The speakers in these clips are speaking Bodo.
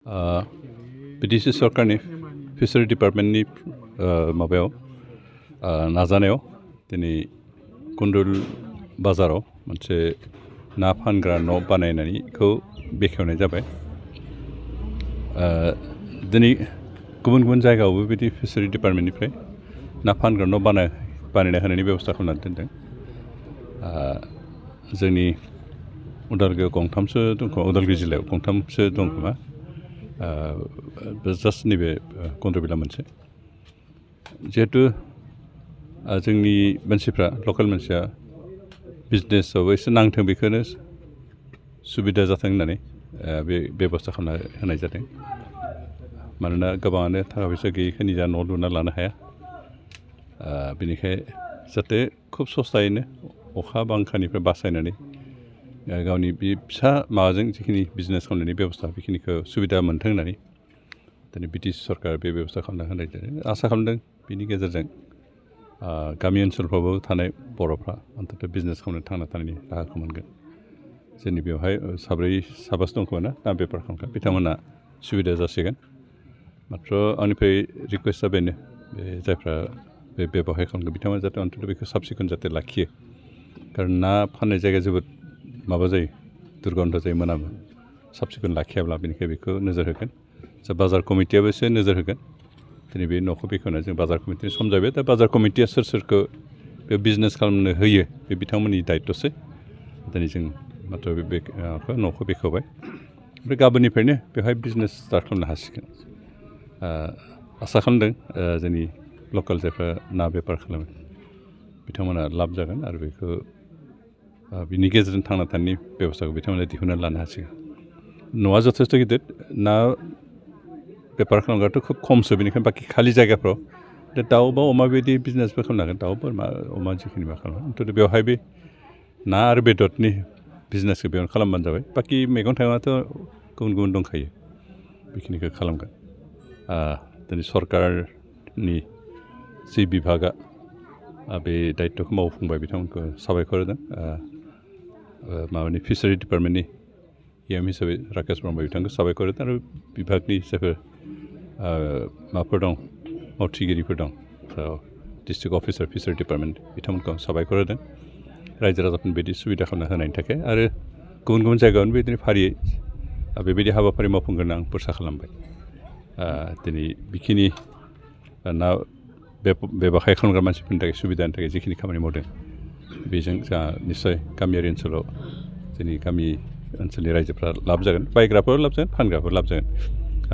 BDC सरकारनि फिसारि डिपार्टमेन्टनि माबायाव नाजानायाव दिनै कुन्दुल बाजाराव मोनसे ना फानग्रा न' बानायनायखौ बेखेवनाय जाबाय। दिनै गुबुन गुबुन जायगायावबो बिदि फिसारि डिपार्टमेन्टनिफ्राय ना फानग्रा न' बानायना होनायनि बेबस्था खालामनानै दोनदों। जोंनि उदालगुरियाव गंथामसो दं खोमा, उदालगुरि जिल्लायाव गंथामसो दं खोमा, जास्ट नैबे कन्द्रबिला मोनसे। जिहेतु जोंनि मानसिफ्रा लकेल मानसिया बिजनेसाव एसे नांथों बेखौनो सुबिदा जाथों होननानै बे बेबस्था खालामना होनाय जादों। मानोना गोबाङानो थाखा फैसा गैयैखाय निजा न' लुना लानो हाया। बेनिखाय जाहाथे खुब सस्तायैनो अखा बांखानिफ्राय बासायनानै गावनि बे फिसा माबाजों जिखिनि बिजनेस खालामनायनि बेबस्था बेखिनिखौ सुबिदा मोनथों होननानै दिनै BDC सरकार बे बेबस्था खालामना होनाय जादों। आसा खालामदों बिनि गेजेरजों गामि ओनसोलफ्रावबो थानाय बर'फ्रा अन्तत बिजनेस खालामनो थांना थानायनि राहाखौ मोनगोन। जोंनि बेवहाय साबासो दं खोमा ना बेफार खालामग्रा, बिथांमोना सुबिदा जासिगोन। मात्र आंनिफ्राय रिकुवेस्टआ बेनो, बे जायफ्रा बे बेबहाय खालामगोन बिथांमोना जाहाथे अन्तत बेखौ साब सिखोन जाहाथे लाखियो। खारन ना फाननाय जायगाया जोबोद माबा जायो, दुर्गन्ध जायो, मोनामो। साब सिखोन लाखियाब्ला बेनिखाय बेखौ नोजोर होगोन। बाजार कमिटियाबो एसे नोजोर होगोन। दिनै बे न'खौ बेखेवना जों बाजार कमिटिनि सम जाबाय। दा बाजार कमिटिया सोर सोरखौ बे बिजनेस खालामनो होयो बे बिथांमोननि दायित्वसो। दिनै जों मात्र बे न'खौ बेखेवबाय। ओमफ्राय गाबोननिफ्रायनो बेवहाय बिजनेस स्टार्ट खालामनो हासिगोन। आसा खालामदों जोंनि लकेल जायफ्रा ना बेफार खालामो बिथांमोना लाब जागोन आरो बेखौ बिनि गेजेरजों थांना थानायनि बेबस्थाखौ बिथांमोना दिहुनना लानो हासिगोन। न'आ जथेस्थ' गिदिर, ना बेफार खालामग्राथ' खुब खमसो, बेनिखायनो बाखि खालि जायगाफ्राव दाउ बा अमा बेबायदि बिजनेसबो खालामनो हागोन। दाउ बोरमा अमा जिखिनि मा खालामो, खिन्थु बेवहाय बे ना आरो बेदरनि बिजनेसखौ बेयावनो खालामबानो जाबाय। बाखि मैगं थाइगङाथ' गुबुन गुबुन दंखायो, बेखिनिखौ खालामगोन। दिनै सरकारनि जि बिभागा बे दायित्वखौ मावफुंबाय बिथांमोनखौ साबायखर होदों। माबानि फिसारि डिपार्टमेन्टनि EM हिसाबै राकेश ब्रह्म बिथांखौ साबायखर होदों आरो बिभागनि जायफोर माबाफोर दं, मावथिगिरिफोर दं, डिस्ट्रिक्ट अफिसार फिसारि डिपार्टमेन्ट बिथांमोनखौ साबायखर होदों रायजो राजाफोरनो बिदि सुबिदा खालामना होनायनि थाखाय। आरो गुबुन गुबुन जायगायावनो बिदिनो फारियै बेबायदि हाबाफारि मावफुंगोन आं आसा खालामबाय। दिनै बेखिनि ना बेबहाय खालामग्रा मानसिफोरनि थाखाय सुबिदानि थाखाय जिखिनि खामानि मावदों बेजों जोंहा निस्सय गामियारि ओनसोलाव जोंनि गामि ओनसोलनि रायजोफ्रा लाब जागोन, बायग्राफोर लाब जागोन, फानग्राफोर लाब जागोन।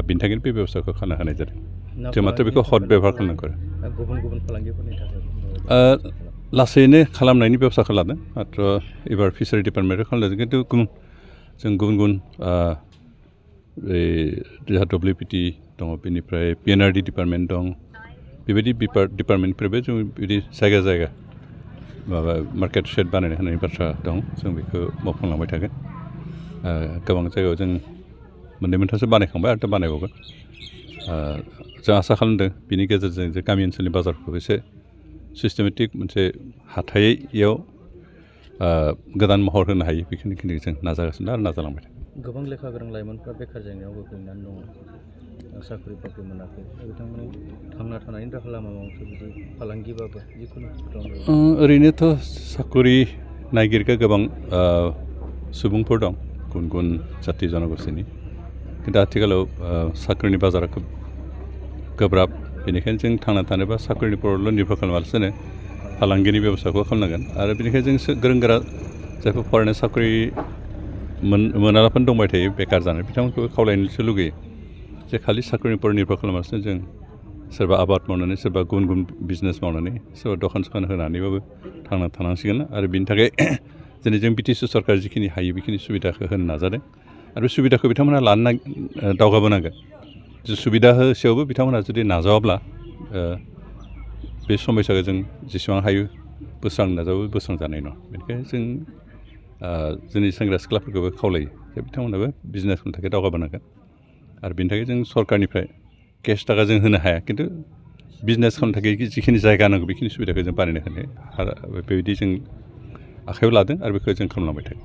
बिनि थाखायनो बे बेबस्थाखौ खालामना होनाय जादों। जों मात्र बेखौ हद बेबहार खालामनांगौ आरो गुबुन गुबुन फालांगिफोरनि थाखाय लासैनो खालामनायनि बेबस्थाखौ लादों। मात्र एबार फिसारि डिपार्टमेन्टआव खालामदों, खिन्थु जों गुबुन गुबुन जोंहा WPT दङ, बेनिफ्राय PNRD डिपार्टमेन्ट दं, बेबायदि डिपार्टमेन्टनिफ्रायबो जों बिदि जायगा जायगा माबा मार्केट सेट बानायनो होनायनि बाथ्रा दं। जों बेखौ मावफुंलांबाय थागोन। गोबां जायगायाव जों मोननै मोनथामसो बानायखांबाय आरो दा बानायबावगोन। जों आसा खालामदों बिनि गेजेरजों जे गामि ओनसोलनि बाजारखौ एसे सिस्टेमेटिक मोनसे हाथायाव गोदान महर होनो हायो, बेखिनिखौ जों नाजागासिनो आरो नाजालांबाय थागोन। गोबां लेखा गोरों लाइमोनफ्रा बेखार जेंनायाव गोग्लैनानै दङ, साख्रि बाख्रि मोनाखै। बिथांमोननि थांना थानायनि राहा लामा मोनसे बिदि फालांगिबाबो जिखुनु ओरैनोथ' साख्रि नागिरग्रा गोबां सुबुंफोर दं, गुबुन गुबुन जाथि जनगोष्ठीनि। खिन्थु आथिखालाव साख्रिनि बाजारा खोब गोब्राब। बेनिखायनो जों थांना थानोबा साख्रिनि परावल' निर्भर खालामालासिनो फालांगिनि बेबस्थाखौ खालामनांगोन। आरो बेनिखायनो जों गोरों गोरा जायफोर फरायनाय साख्रि मोनालाफोर दंबाय थायो बेखार जानाय, बिथांमोनखौबो खावलायनोसो लुगैयो जे खालि साख्रिनि पराव निर्भर खालामालासिनो जों सोरबा आबाद मावनानै, सोरबा गुबुन गुबुन बिजनेस मावनानै, सोरबा दखान सखान होनानैबाबो थांना थानांसिगोन। आरो बिनि थाखाय दिनै जों BTC सरकार जिखिनि हायो बेखिनि सुबिदाखौ होनो नाजादों। आरो बे सुबिदाखौ बिथांमोनहा लानो दावगाबोनांगोन। सुबिदा होसेयावबो बिथांमोनहा जुदि नाजावाब्ला बे समयसाखौ जों जेसेबां हायो बोस्रांनो नाजाबाबो बोस्रांजानाय नङा। बेनिखायनो जों जोंनि सेंग्रा सिख्लाफोरखौबो खावलायो जे बिथांमोनाबो बिजनेस खालामनो थाखाय दावगाबोनांगोन। आरो बेनि थाखाय जों सरकारनिफ्राय केस थाखा जों होनो हाया, खिन्थु बिजनेस खालामनो थाखाय जिखिनि जायगा नांगौ बेखिनि सुबिदाखौ जों बानायनो होनो बेबायदि जों आखायाव लादों आरो बेखौ जों खालामलांबाय थागोन।